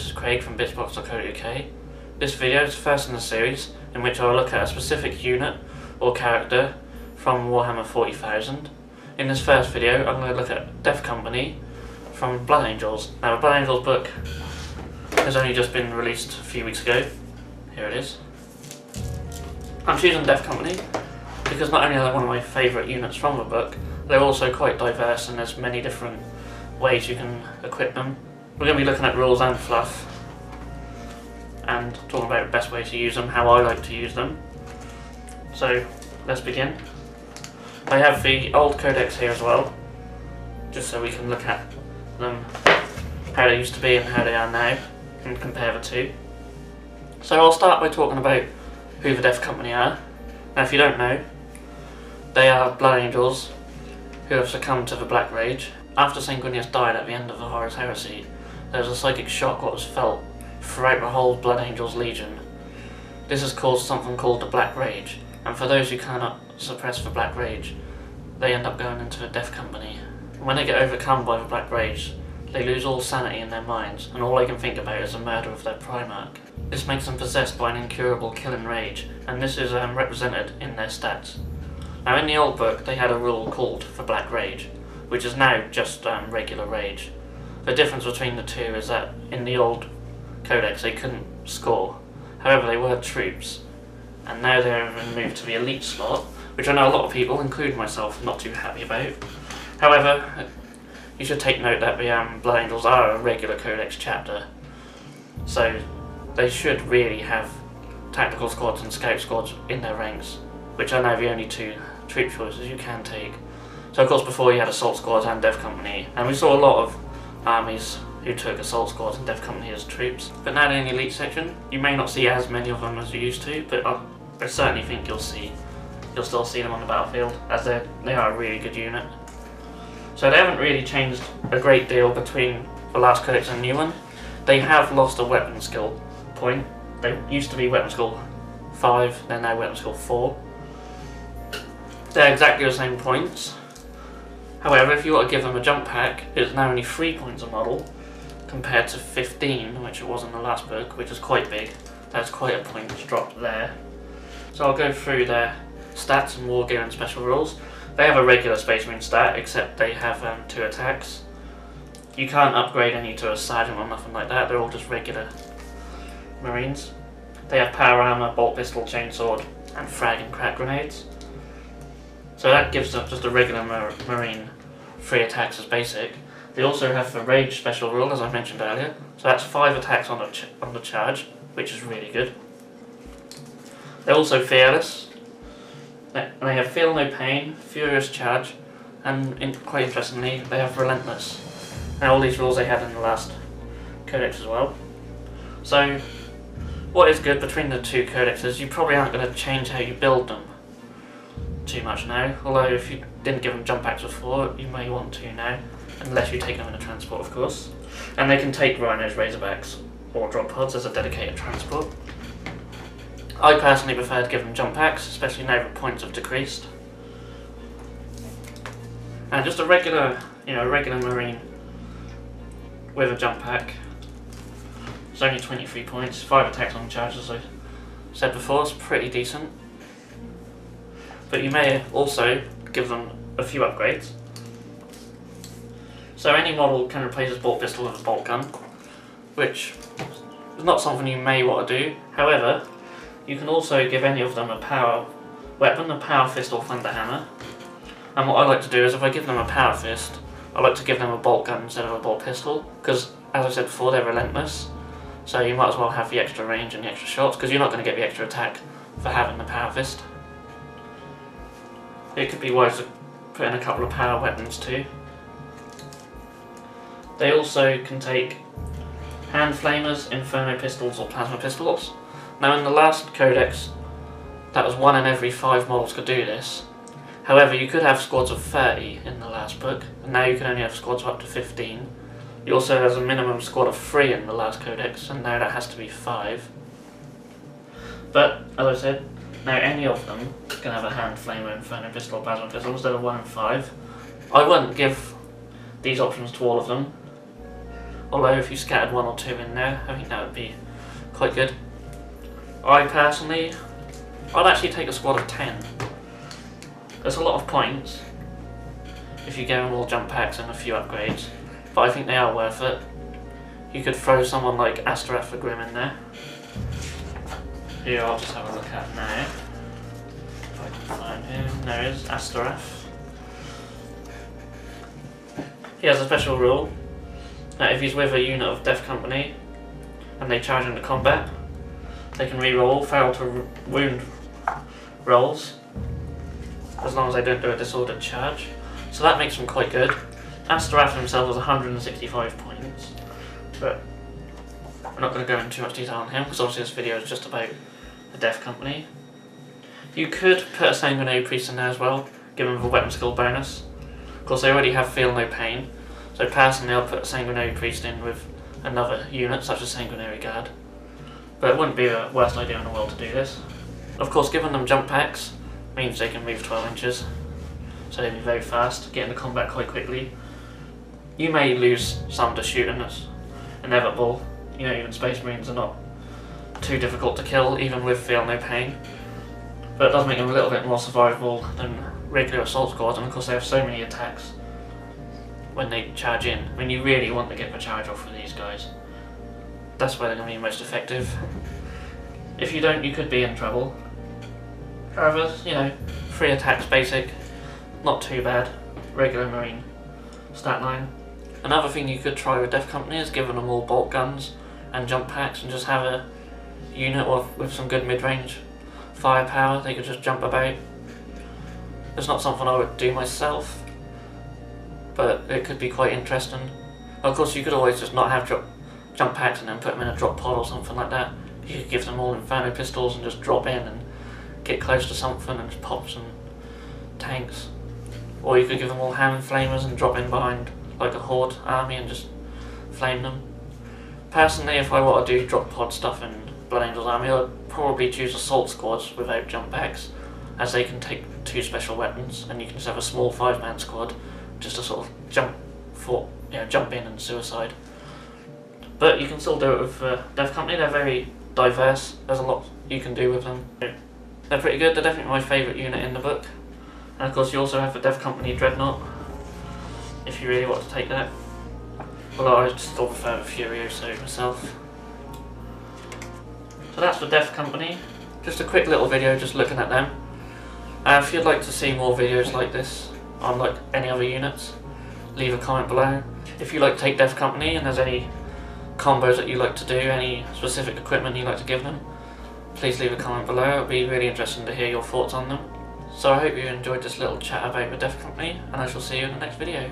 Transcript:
this is Craig from bitsbox.co.uk. This video is the first in the series in which I will look at a specific unit or character from Warhammer 40,000. In this first video I'm going to look at Death Company from Blood Angels. Now the Blood Angels book has only just been released a few weeks ago. Here it is. I'm choosing Death Company because not only are they one of my favourite units from the book, they're also quite diverse and there's many different ways you can equip them. We're going to be looking at rules and fluff and talking about the best way to use them, how I like to use them. So let's begin. I have the old codex here as well, just so we can look at them, how they used to be and how they are now, and compare the two. So I'll start by talking about who the Death Company are. Now if you don't know, they are Blood Angels who have succumbed to the Black Rage. After Sanguinius died at the end of the Horus Heresy, there was a psychic shock that was felt throughout the whole Blood Angels Legion. This has caused something called the Black Rage, and for those who cannot suppress the Black Rage, they end up going into the Death Company. When they get overcome by the Black Rage, they lose all sanity in their minds, and all they can think about is the murder of their Primarch. This makes them possessed by an incurable killing rage, and this is represented in their stats. Now in the old book they had a rule called the Black Rage, which is now just regular rage. The difference between the two is that in the old codex they couldn't score, however they were troops, and now they're moved to the elite slot, which I know a lot of people, including myself, are not too happy about. However, you should take note that the Blood Angels are a regular codex chapter, so they should really have tactical squads and scout squads in their ranks, which are now the only two troop choices you can take. So of course before you had assault squads and Death Company, and we saw a lot of armies who took assault squads and Death Company as troops. But now in the elite section, you may not see as many of them as you used to, but I certainly think you'll still see them on the battlefield, as they are a really good unit. So they haven't really changed a great deal between the last codex and the new one. They have lost a weapon skill point. They used to be weapon skill 5, they're now weapon skill 4. They're exactly the same points. However, if you want to give them a jump pack, it's now only 3 points a model, compared to 15, which it was in the last book, which is quite big. That's quite a point drop there. So I'll go through their stats and war gear and special rules. They have a regular Space Marine stat, except they have 2 attacks. You can't upgrade any to a sergeant or nothing like that, they're all just regular Marines. They have power armor, bolt pistol, chainsword, and frag and crack grenades. So that gives them just a regular Marine 3 attacks as basic. They also have the Rage special rule, as I mentioned earlier, so that's 5 attacks on the charge, which is really good. They're also fearless. They have Feel No Pain, Furious Charge, and quite interestingly, they have Relentless. Now all these rules they had in the last codex as well. So what is good between the two codexes, you probably aren't going to change how you build them too much now, although if you didn't give them jump packs before, you may want to now, unless you take them in a transport of course. And they can take Rhinos, Razorbacks or drop pods as a dedicated transport. I personally prefer to give them jump packs, especially now that points have decreased. And just a regular Marine with a jump pack, it's only 23 points, 5 attacks on charge as I said before, it's pretty decent. But you may also give them a few upgrades. So any model can replace a bolt pistol with a bolt gun, which is not something you may want to do. However, you can also give any of them a power weapon, a power fist or thunder hammer. And what I like to do is if I give them a power fist, I like to give them a bolt gun instead of a bolt pistol, because as I said before, they're relentless. So you might as well have the extra range and the extra shots, because you're not going to get the extra attack for having the power fist. It could be wise to put in a couple of power weapons too. They also can take hand flamers, inferno pistols or plasma pistols. Now in the last codex, that was 1 in every 5 models could do this. However, you could have squads of 30 in the last book, and now you can only have squads of up to 15. You also have a minimum squad of 3 in the last codex, and now that has to be 5. But, as I said, now any of them can have a hand flamer, inferno pistol or plasma pistol instead of 1 in 5. I wouldn't give these options to all of them. although if you scattered 1 or 2 in there, I think that would be quite good. I personally, I'd actually take a squad of 10. There's a lot of points if you give them all jump packs and a few upgrades, but I think they are worth it. You could throw someone like Astaroth the Grim in there. Here, I'll just have a look at now. If I can find him. There is Astaroth. He has a special rule that if he's with a unit of Death Company and they charge into combat, they can re-roll fail to wound rolls as long as they don't do a disordered charge. So that makes them quite good. Astaroth himself was 165 points, but I'm not going to go into too much detail on him because obviously this video is just about the Death Company. You could put a Sanguinary Priest in there as well, give him the weapon skill bonus. Of course they already have Feel No Pain, so personally I'll put a Sanguinary Priest in with another unit such as Sanguinary Guard. But it wouldn't be the worst idea in the world to do this. Of course giving them jump packs means they can move 12 inches, so they'll be very fast, get into combat quite quickly. You may lose some to shooting, that's inevitable. You know, even Space Marines are not too difficult to kill, even with Feel No Pain. But it does make them a little bit more survivable than regular assault squads, and of course they have so many attacks when they charge in. I mean, you really want to get the charge off for these guys. That's where they're going to be most effective. If you don't, you could be in trouble. However, you know, 3 attacks basic, not too bad. Regular Marine stat line. Another thing you could try with Death Company is giving them all bolt guns and jump packs and just have a unit with some good mid-range firepower. They could just jump about. It's not something I would do myself, but it could be quite interesting. Of course you could always just not have jump packs and then put them in a drop pod or something like that. You could give them all Inferno pistols and just drop in and get close to something and just pop some tanks. Or you could give them all hand flamers and drop in behind like a horde army and just flame them. Personally, if I want to do drop pod stuff in Blood Angel's army, I'd probably choose assault squads without jump packs, as they can take 2 special weapons and you can just have a small 5-man squad just to sort of jump in and suicide. But you can still do it with Death Company. They're very diverse, there's a lot you can do with them. They're pretty good, they're definitely my favourite unit in the book. And of course you also have the Death Company Dreadnought, if you really want to take that. Although I still prefer the Furioso myself. So that's the Death Company. Just a quick little video just looking at them. If you'd like to see more videos like this on like any other units, leave a comment below. If you like to take Death Company and there's any combos that you like to do, any specific equipment you like to give them, please leave a comment below. It'll be really interesting to hear your thoughts on them. So I hope you enjoyed this little chat about the Death Company, and I shall see you in the next video.